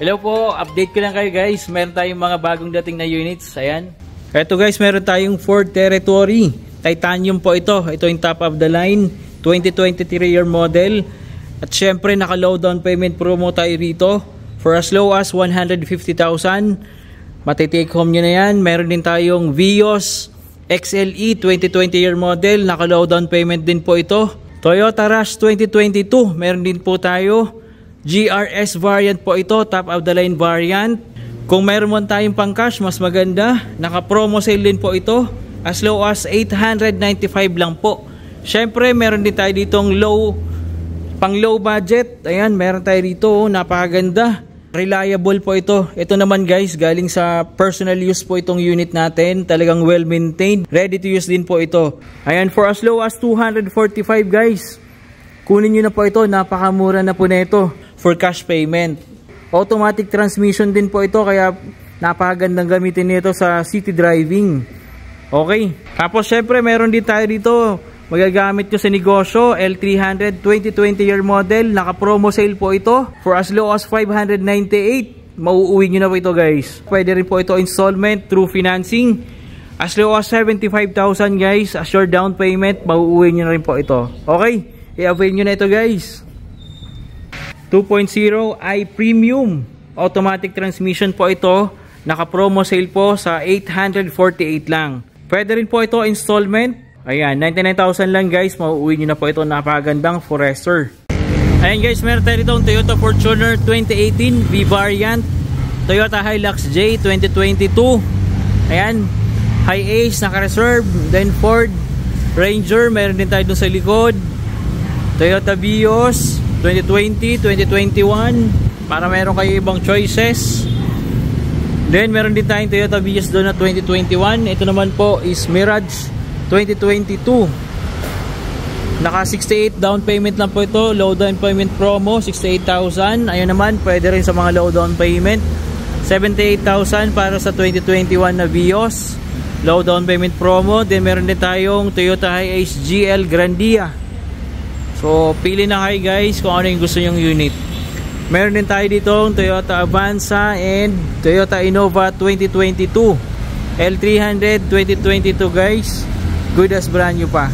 Hello po, update ko lang kayo guys. Meron tayong mga bagong dating na units. Ayan. Ito guys, meron tayong Ford Territory. Titanium po ito. Ito yung top of the line. 2023 year model. At syempre, naka-low down payment promo tayo rito. For as low as 150,000. Matitake home nyo na yan. Meron din tayong Vios XLE 2020 year model. Naka-low down payment din po ito. Toyota Rush 2022. Meron din po tayo. GRS variant po ito, top of the line variant. Kung mayroon mo tayong pang cash, mas maganda. Naka-promo sale din po ito. As low as 895 lang po. Syempre, meron din tayo ditong pang low budget. Ayan, meron tayo dito. Napakaganda. Reliable po ito. Ito naman guys, galing sa personal use po itong unit natin. Talagang well maintained. Ready to use din po ito. Ayan, for as low as 245 guys. Kunin nyo na po ito. Napakamura na po na ito. For cash payment. Automatic transmission din po ito, kaya napakagandang gamitin nito sa city driving. Okay. Tapos syempre meron din tayo dito magagamit nyo sa negosyo. L300 2020 year model. Naka promo sale po ito. For as low as 598. Mauuwi nyo na po ito guys. Pwede rin po ito installment through financing. As low as 75,000 guys. As your down payment, mauuwi nyo na rin po ito. Okay. I-avail nyo na ito guys. 2.0 i Premium automatic transmission po ito. Naka-promo sale po sa 848 lang. Pwede rin po ito installment. Ayan, 99,000 lang guys. Mauuwi nyo na po ito. Napakagandang Forester. Ayan guys, meron tayo dito Toyota Fortuner 2018 V variant. Toyota Hilux J 2022. Ayan, Hi-Ace naka-reserve. Then Ford Ranger. Meron din tayo dun sa likod. Toyota Vios 2020, 2021 para meron kayo ibang choices. Then meron din tayong Toyota Vios doon na 2021. Ito naman po is Mirage 2022. Naka 68 down payment lang po ito. Low down payment promo 68,000. Ayun naman, pwede rin sa mga low down payment. 78,000 para sa 2021 na Vios. Low down payment promo. Then meron din tayong Toyota Hi-Ace GL Grandia. So, pili na kayo guys kung ano yung gusto nyong unit. Meron din tayo dito Toyota Avanza and Toyota Innova 2022. L300 2022 guys. Good as brand new pa.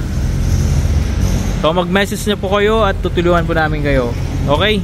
So, mag-message na po kayo at tutulungan po namin kayo. Okay?